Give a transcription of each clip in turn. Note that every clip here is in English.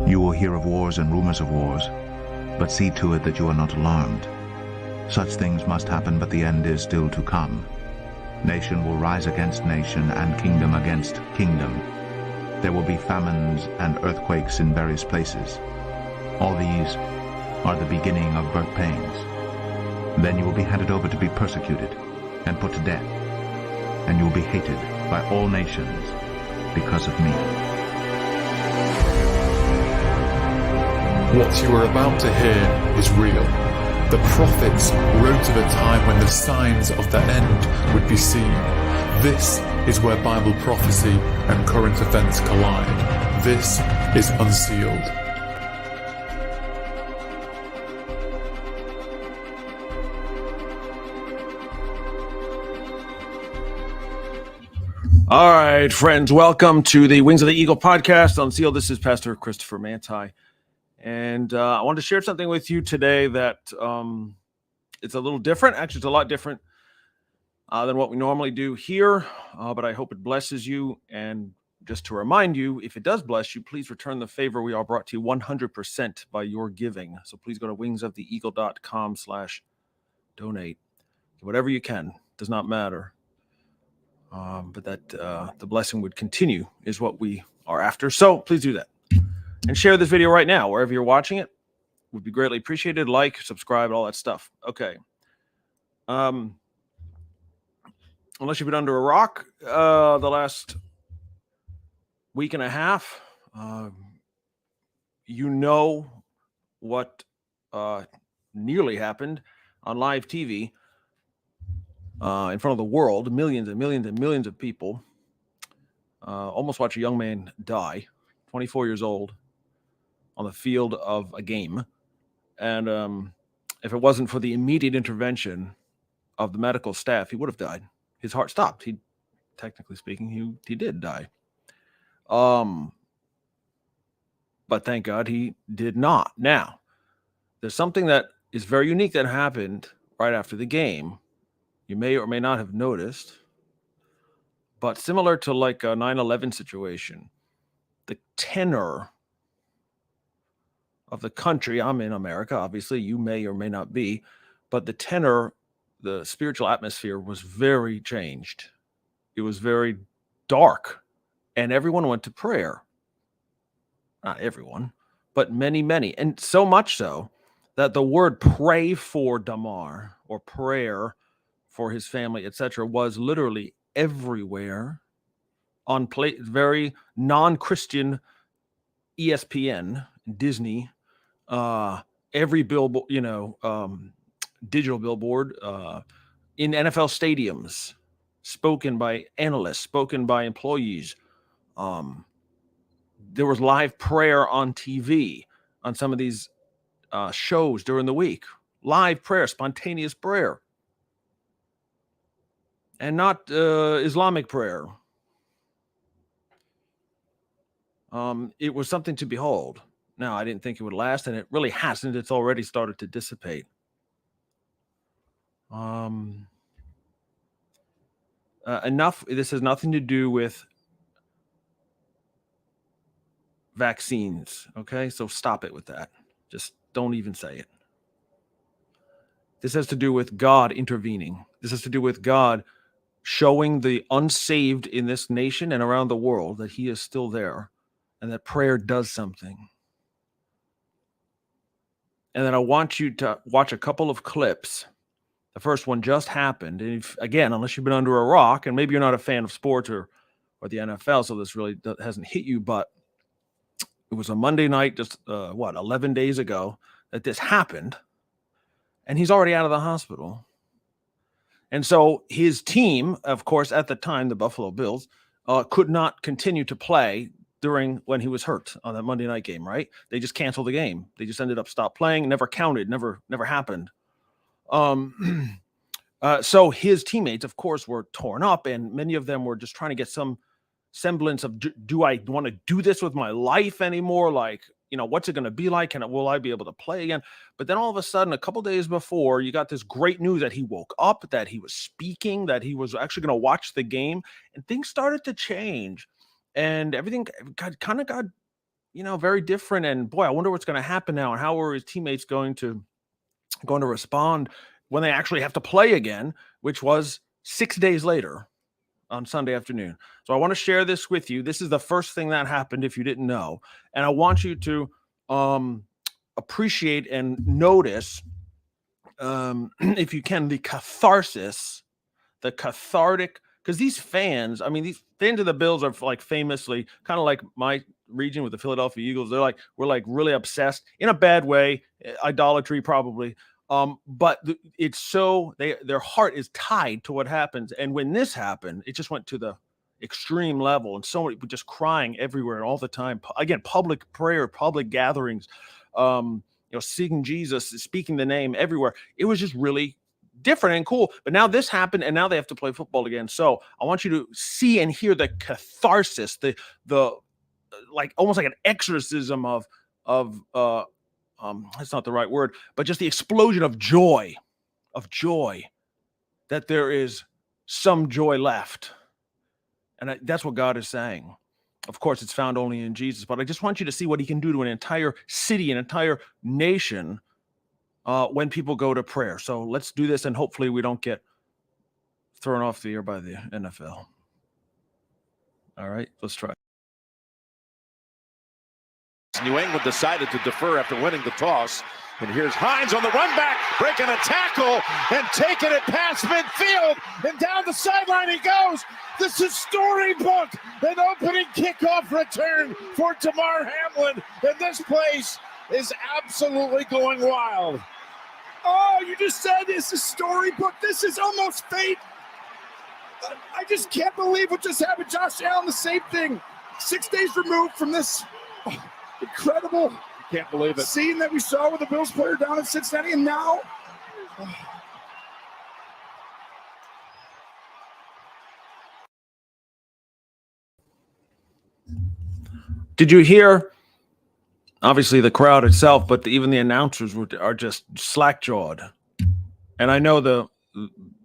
You will hear of wars and rumors of wars, but see to it that you are not alarmed. Such things must happen, but the end is still to come. Nation will rise against nation, and kingdom against kingdom. There will be famines and earthquakes in various places. All these are the beginning of birth pains. Then you will be handed over to be persecuted and put to death, and you will be hated by all nations because of me. What you are about to hear is real. The prophets wrote of a time when the signs of the end would be seen. This is where Bible prophecy and current events collide. This is Unsealed. All right, friends, welcome to the Wings of the Eagle podcast. Unsealed. This is Pastor Christopher Manti. And I wanted to share something with you today that it's a little different. Actually, it's a lot different than what we normally do here, but I hope it blesses you. And just to remind you, if it does bless you, please return the favor. We are brought to you 100% by your giving. So please go to wingsoftheeagle.com/donate. Whatever you can, does not matter. But that the blessing would continue is what we are after. So please do that. And share this video right now, wherever you're watching it. Would be greatly appreciated. Like, subscribe, all that stuff. Okay. Unless you've been under a rock the last week and a half, you know what nearly happened on live TV in front of the world. Millions and millions and millions of people almost watch a young man die, 24 years old, on the field of a game. And if it wasn't for the immediate intervention of the medical staff, he would have died. His heart stopped. He, technically speaking, he did die. But thank God he did not. Now, there's something that is very unique that happened right after the game. You may or may not have noticed, but similar to like a 9/11 situation, the tenor of the country, I'm in America, obviously, you may or may not be, but the tenor, the spiritual atmosphere was very changed. It was very dark, and everyone went to prayer. Not everyone, but many, many. And so much so that the word pray for Damar, or prayer for his family, etc., was literally everywhere on very non-Christian ESPN, Disney, every billboard, digital billboard, in NFL stadiums, spoken by analysts, spoken by employees. There was live prayer on TV on some of these shows during the week. Live prayer, spontaneous prayer. And not Islamic prayer. It was something to behold. Now, I didn't think it would last, and it really hasn't. It's already started to dissipate. This has nothing to do with vaccines, okay? So stop it with that. Just don't even say it. This has to do with God intervening. This has to do with God showing the unsaved in this nation and around the world that he is still there and that prayer does something. And then I want you to watch a couple of clips. The first one just happened. And again, unless you've been under a rock, and maybe you're not a fan of sports or the NFL, so this really hasn't hit you, but it was a Monday night, just 11 days ago that this happened. And he's already out of the hospital. And so his team, of course, at the time, the Buffalo Bills, could not continue to play when he was hurt on that Monday night game, right? They just canceled the game. They just ended up stopped playing, never counted, never happened. So his teammates, of course, were torn up, and many of them were just trying to get some semblance of, do I want to do this with my life anymore? Like, what's it going to be like? And will I be able to play again? But then all of a sudden, a couple days before, you got this great news that he woke up, that he was speaking, that he was actually going to watch the game, and things started to change. And everything kind of got very different. And boy, I wonder what's going to happen now, and how are his teammates going to respond when they actually have to play again, which was 6 days later on Sunday afternoon. So I want to share this with you. This is the first thing that happened, if you didn't know, and I want you to appreciate and notice, if you can, the catharsis, the cathartic. Because these fans of the Bills are like famously kind of like my region with the Philadelphia Eagles. We're like really obsessed in a bad way, idolatry probably. But it's so their heart is tied to what happens. And when this happened, it just went to the extreme level, and so many just crying everywhere and all the time. Again, public prayer, public gatherings, seeing Jesus, speaking the name everywhere. It was just really different and cool. But now this happened, and now they have to play football again. So I want you to see and hear the catharsis, the like almost like an exorcism of that's not the right word, but just the explosion of joy that there is some joy left. And that's what God is saying. Of course, it's found only in Jesus, but I just want you to see what he can do to an entire city, an entire nation, when people go to prayer. So let's do this, and hopefully we don't get thrown off the air by the NFL. All right, let's try. New England decided to defer after winning the toss. And here's Hines on the run back, breaking a tackle and taking it past midfield. And down the sideline he goes. This is storybook. An opening kickoff return for Damar Hamlin. And this place is absolutely going wild. Oh, you just said this is storybook. This is almost fate. I just can't believe what just happened. Josh Allen, the same thing. 6 days removed from this incredible Can't believe it. scene that we saw with the Bills player down in Cincinnati, and now Did you hear? Obviously, the crowd itself, but even the announcers are just slack-jawed. And I know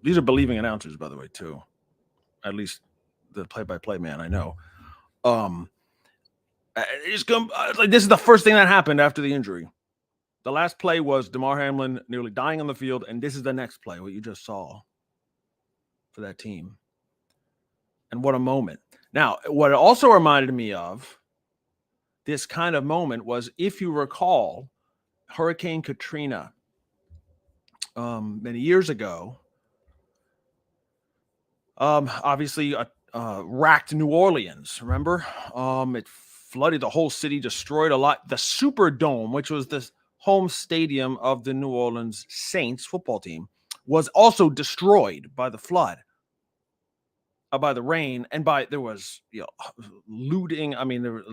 these are believing announcers, by the way, too. At least the play-by-play man, I know. This is the first thing that happened after the injury. The last play was Damar Hamlin nearly dying on the field, and this is the next play, what you just saw for that team. And what a moment. Now, what it also reminded me of, this kind of moment, was, if you recall, Hurricane Katrina many years ago, obviously racked New Orleans, remember? It flooded the whole city, destroyed a lot. The Superdome, which was the home stadium of the New Orleans Saints football team, was also destroyed by the flood, by the rain, and there was looting. There was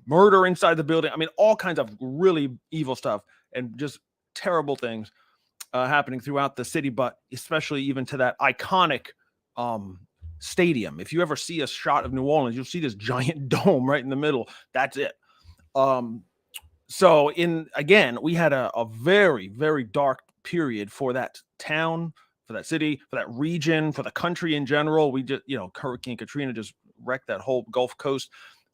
murder inside the building. All kinds of really evil stuff and just terrible things happening throughout the city, but especially even to that iconic stadium. If you ever see a shot of New Orleans, you'll see this giant dome right in the middle. That's it. So we had a very, very dark period for that town, for that city, for that region, for the country in general. We just, Hurricane Katrina just wrecked that whole Gulf Coast.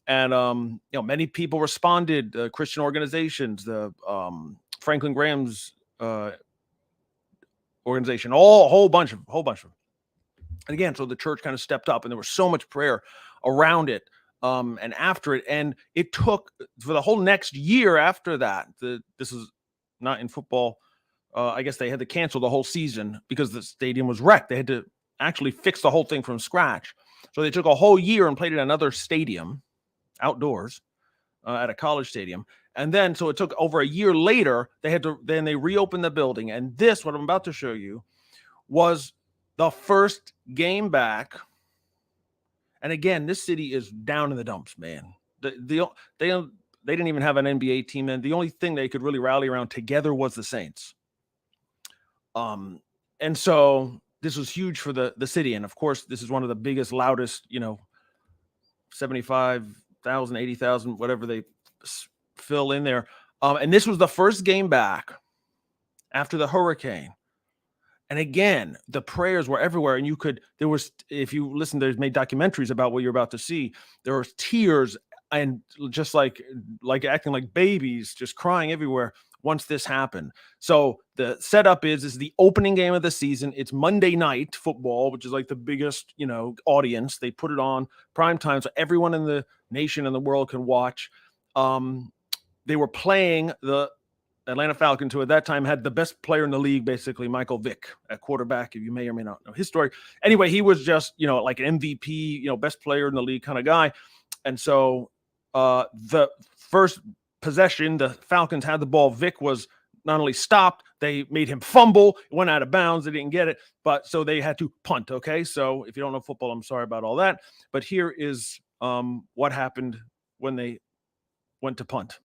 And, many people responded, Christian organizations, the Franklin Graham's organization, a whole bunch of them. And again, so the church kind of stepped up, and there was so much prayer around it and after it. And it took, for the whole next year after that, this is not in football. I guess they had to cancel the whole season because the stadium was wrecked. They had to actually fix the whole thing from scratch. So they took a whole year and played in another stadium, outdoors, at a college stadium. And then, so it took over a year later, they reopened the building. And this, what I'm about to show you, was the first game back. And again, this city is down in the dumps, man. They didn't even have an NBA team, and the only thing they could really rally around together was the Saints. And so this was huge for the city. And of course, this is one of the biggest, loudest, 75,000, 80,000, whatever they fill in there. And this was the first game back after the hurricane. And again, the prayers were everywhere. And if you listen, there's made documentaries about what you're about to see. There were tears and just like acting like babies, just crying everywhere once this happened. So the setup is the opening game of the season. It's Monday Night Football, which is like the biggest, audience. They put it on prime time so everyone in the nation and the world can watch. They were playing the Atlanta Falcons, who at that time had the best player in the league, basically Michael Vick at quarterback. If you may or may not know his story. Anyway, he was just, like an MVP, best player in the league kind of guy. And so the first possession, the Falcons had the ball. Vick was not only stopped, they made him fumble, went out of bounds, they didn't get it, but so they had to punt, okay? So if you don't know football, I'm sorry about all that. But here is what happened when they went to punt.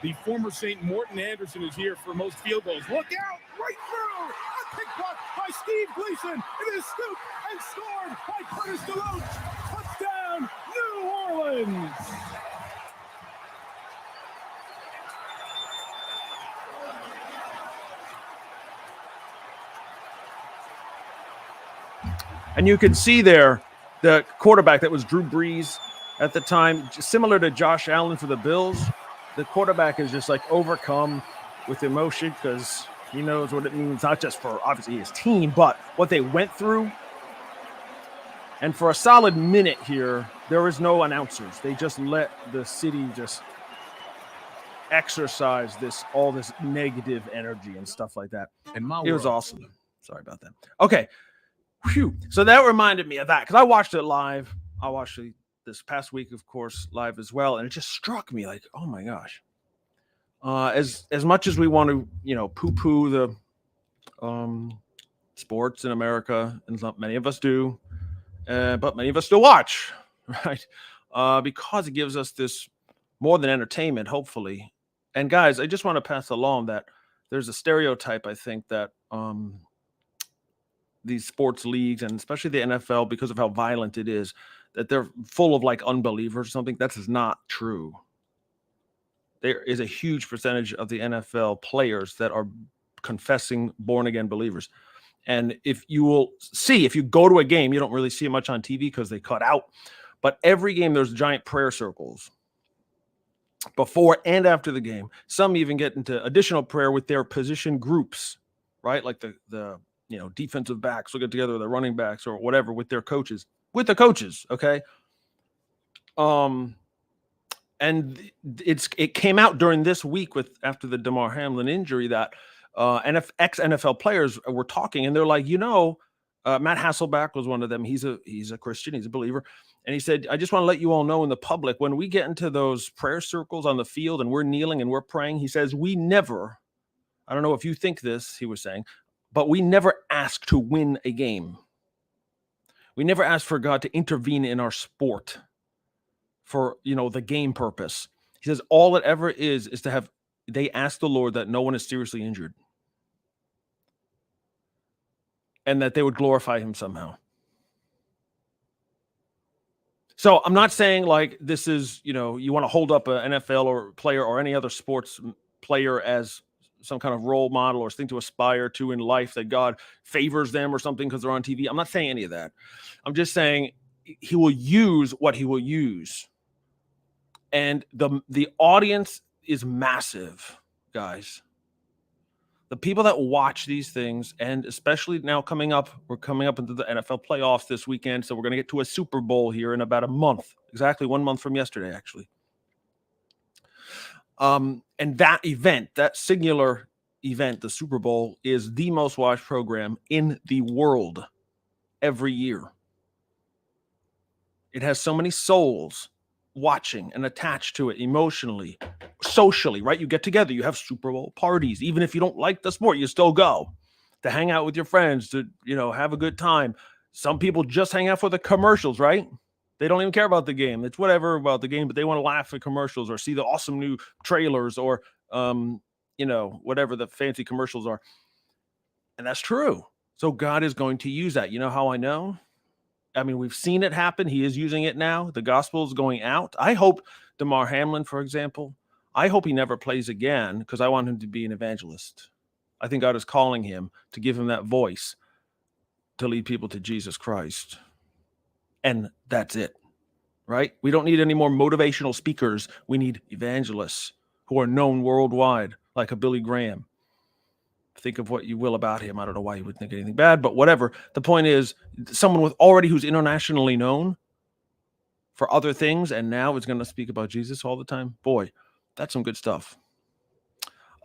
The former St. Morton Anderson is here for most field goals. Look out, right through, a pick block by Steve Gleason. It is scooped and scored by Curtis DeLoach. Touchdown, New Orleans. And you can see there the quarterback that was Drew Brees at the time, similar to Josh Allen for the Bills. The quarterback is just like overcome with emotion because he knows what it means, not just for obviously his team, but what they went through. And for a solid minute here, there is no announcers. They just let the city just exercise all this negative energy and stuff like that. In my It was world. awesome. Sorry about that. Okay. Whew. So that reminded me of that because I watched it live. I watched it this past week, of course, live as well. And it just struck me like, oh my gosh. As much as we want to, poo-poo the sports in America, and many of us do, but many of us still watch, right? Because it gives us this more than entertainment, hopefully. And guys, I just want to pass along that there's a stereotype, I think, that these sports leagues, and especially the NFL, because of how violent it is, that they're full of like unbelievers or something. That is not true. There is a huge percentage of the NFL players that are confessing born again believers. And if you go to a game, you don't really see it much on TV because they cut out, but every game there's giant prayer circles before and after the game. Some even get into additional prayer with their position groups, right? Like the defensive backs will get together with the running backs or whatever with their coaches. With the coaches, okay. And it came out during this week after the Damar Hamlin injury that ex-NFL players were talking, and they're like, Matt Hasselbeck was one of them. He's a Christian, he's a believer, and he said, I just want to let you all know in the public, when we get into those prayer circles on the field and we're kneeling and we're praying, he says, we never, I don't know if you think this, he was saying, but we never ask to win a game. We never ask for God to intervene in our sport for, the game purpose. He says all it ever is to have, they ask the Lord that no one is seriously injured and that they would glorify him somehow. So I'm not saying like this is, you want to hold up an NFL or player or any other sports player as some kind of role model or thing to aspire to in life, that God favors them or something because they're on TV. I'm not saying any of that. I'm just saying he will use what he will use. And the audience is massive, guys. The people that watch these things, and especially now we're coming up into the NFL playoffs this weekend. So we're going to get to a Super Bowl here in about a month, exactly 1 month from yesterday, actually. And that singular event, the Super Bowl, is the most watched program in the world every year. It has so many souls watching and attached to it emotionally, socially, right? You get together, you have Super Bowl parties. Even if you don't like the sport, you still go to hang out with your friends, to, have a good time. Some people just hang out for the commercials, right? They don't even care about the game. It's whatever about the game, but they want to laugh at commercials or see the awesome new trailers or, whatever the fancy commercials are. And that's true. So God is going to use that. You know how I know? I mean, we've seen it happen. He is using it now. The gospel is going out. I hope Damar Hamlin, for example, I hope he never plays again because I want him to be an evangelist. I think God is calling him to give him that voice to lead people to Jesus Christ. and that's it, right? We don't need any more motivational speakers. We need evangelists who are known worldwide, like a Billy Graham. Think of what you will about him. I don't know why you would think anything bad, but whatever. The point is, someone who's internationally known for other things and now is going to speak about Jesus all the time. Boy, that's some good stuff.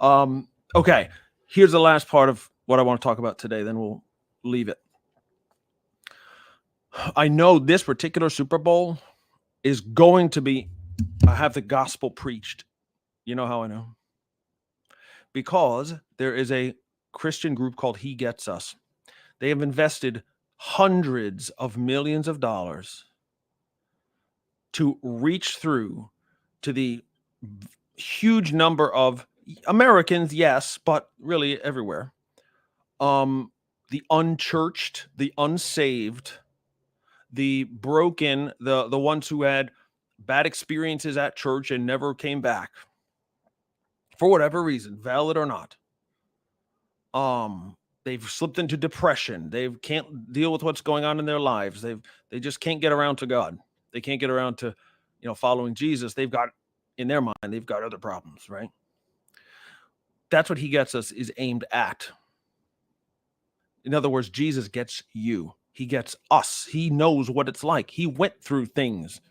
Okay, here's the last part of what I want to talk about today, then we'll leave it. I know this particular Super Bowl is going to be, have the gospel preached. You know how I know? Because there is a Christian group called He Gets Us. They have invested hundreds of millions of dollars to reach through to the huge number of Americans, yes, but really everywhere. The unchurched, the unsaved, the broken, the ones who had bad experiences at church and never came back for whatever reason, valid or not. They've slipped into depression. They can't deal with what's going on in their lives. They just can't get around to God. They can't get around to, following Jesus. They've got, in their mind, they've got other problems, right? That's what He Gets Us is aimed at. In other words, Jesus gets you. He gets us. He knows what it's like. He went through things.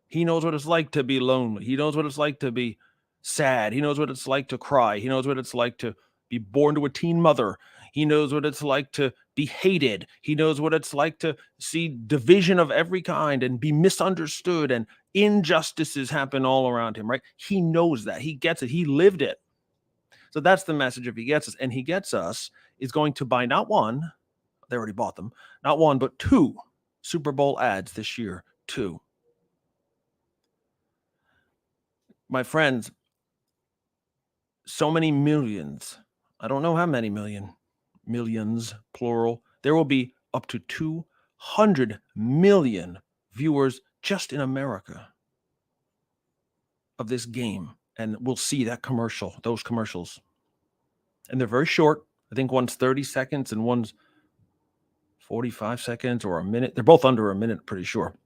He knows what it's like to be lonely. He knows what it's like to be sad. He knows what it's like to cry. He knows what it's like to be born to a teen mother. He knows what it's like to be hated. He knows what it's like to see division of every kind and be misunderstood and injustices happen all around him, right? He knows that. He gets it. He lived it. So that's the message of He Gets Us. And He Gets Us is going to buy not one, they already bought them, not one, but 2 Super Bowl ads this year. 2. My friends, so many millions, I don't know how many millions, plural. There will be up to 200 million viewers just in America of this game. And we'll see that commercial, those commercials. And they're very short. I think one's 30 seconds and one's 45 seconds or a minute. They're both under a minute, pretty sure.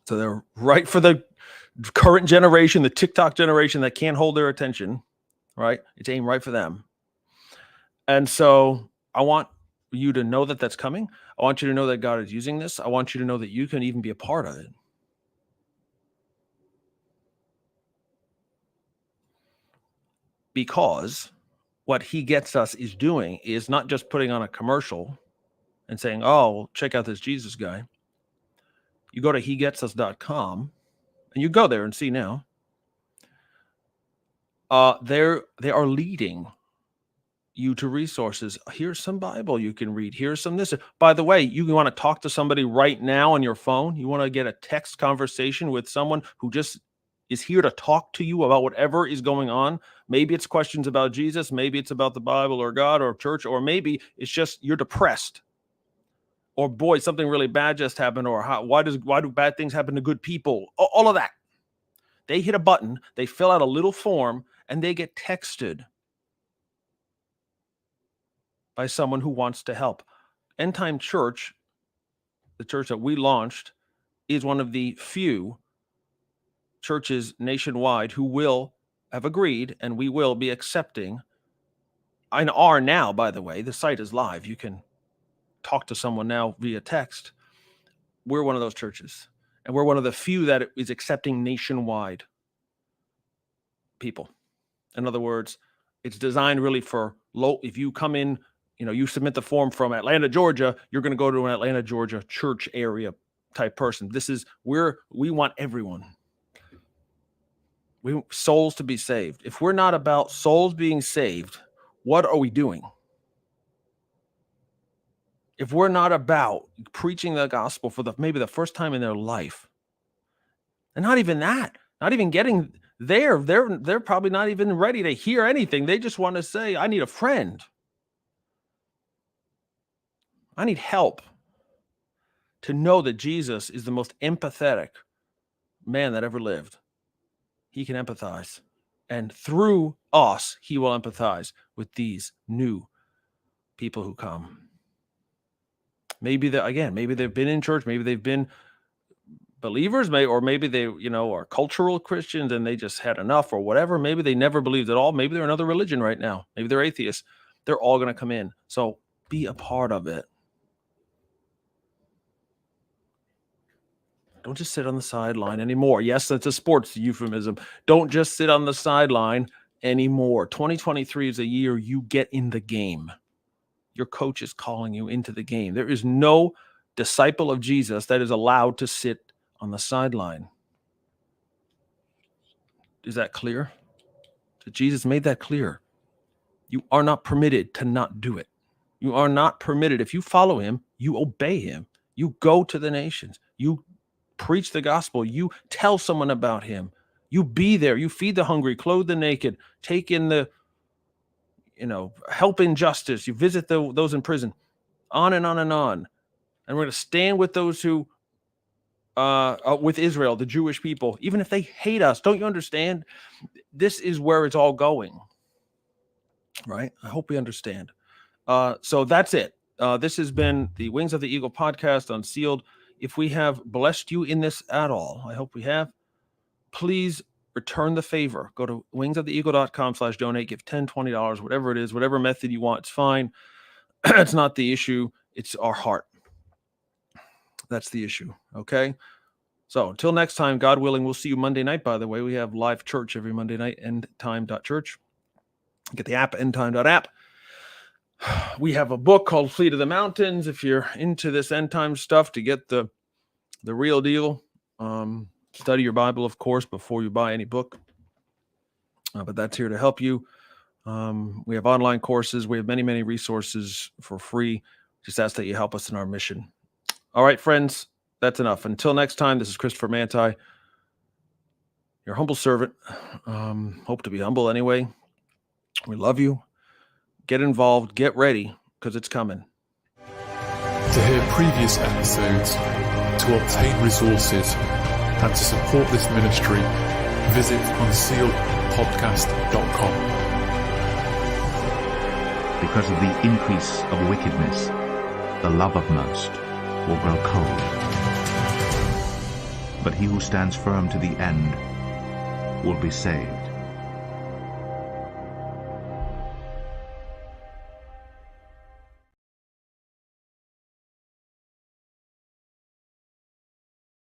So they're right for the current generation, the TikTok generation that can't hold their attention, right? It's aimed right for them. And so I want you to know that that's coming. I want you to know that God is using this. I want you to know that you can even be a part of it. Because what He Gets Us is doing is not just putting on a commercial and saying, oh, well, check out this Jesus guy. You go to hegetsus.com and you go there and see now. They are leading you to resources. Here's some Bible you can read. Here's some this. By the way, you want to talk to somebody right now on your phone. You want to get a text conversation with someone who just is here to talk to you about whatever is going on. Maybe it's questions about Jesus. Maybe it's about the Bible or God or church, or maybe it's just you're depressed. Or boy, something really bad just happened. Or why do bad things happen to good people? All of that. They hit a button, they fill out a little form, and they get texted by someone who wants to help. End Time Church, the church that we launched, is one of the few churches nationwide who will have agreed, and we will be accepting, and are now, by the way, the site is live. You can talk to someone now via text. We're one of those churches, and we're one of the few that is accepting nationwide people. In other words, it's designed really for low. If you come in, you submit the form from Atlanta, Georgia, you're going to go to an Atlanta, Georgia church area type person. This is where we want everyone. We want souls to be saved. If we're not about souls being saved, what are we doing? If we're not about preaching the gospel for maybe the first time in their life, and not even that, not even getting there, they're probably not even ready to hear anything. They just want to say, I need a friend. I need help to know that Jesus is the most empathetic man that ever lived. He can empathize. And through us, He will empathize with these new people who come. Maybe they've been in church, maybe they've been believers, or maybe they, are cultural Christians and they just had enough or whatever. Maybe they never believed at all. Maybe they're another religion right now. Maybe they're atheists. They're all going to come in. So be a part of it. Don't just sit on the sideline anymore. Yes, that's a sports euphemism. Don't just sit on the sideline anymore. 2023 is a year you get in the game. Your coach is calling you into the game. There is no disciple of Jesus that is allowed to sit on the sideline. Is that clear? Jesus made that clear. You are not permitted to not do it. You are not permitted. If you follow him, you obey him. You go to the nations. You preach the gospel. You tell someone about him. You be there. You feed the hungry, clothe the naked, take in the, help injustice. You visit those in prison, on and on and on. And we're going to stand with those who, with Israel, the Jewish people, even if they hate us. Don't you understand? This is where it's all going. Right? I hope we understand. So that's it. This has been the Wings of the Eagle podcast, Unsealed. If we have blessed you in this at all, I hope we have. Please return the favor. Go to wingsoftheeagle.com/donate. Give $10, $20, whatever it is, whatever method you want. It's fine. It's not the issue. It's our heart. That's the issue. Okay. So until next time, God willing, we'll see you Monday night. By the way, we have live church every Monday night, endtime.church. Get the app, endtime.app. We have a book called Flee to the Mountains. If you're into this end time stuff, to get the real deal, study your Bible, of course, before you buy any book. But that's here to help you. We have online courses. We have many, many resources for free. Just ask that you help us in our mission. All right, friends, that's enough. Until next time, this is Christopher Manti, your humble servant. Hope to be humble anyway. We love you. Get involved. Get ready, because it's coming. To hear previous episodes, to obtain resources, and to support this ministry, visit unsealedpodcast.com. Because of the increase of wickedness, the love of most will grow cold. But he who stands firm to the end will be saved.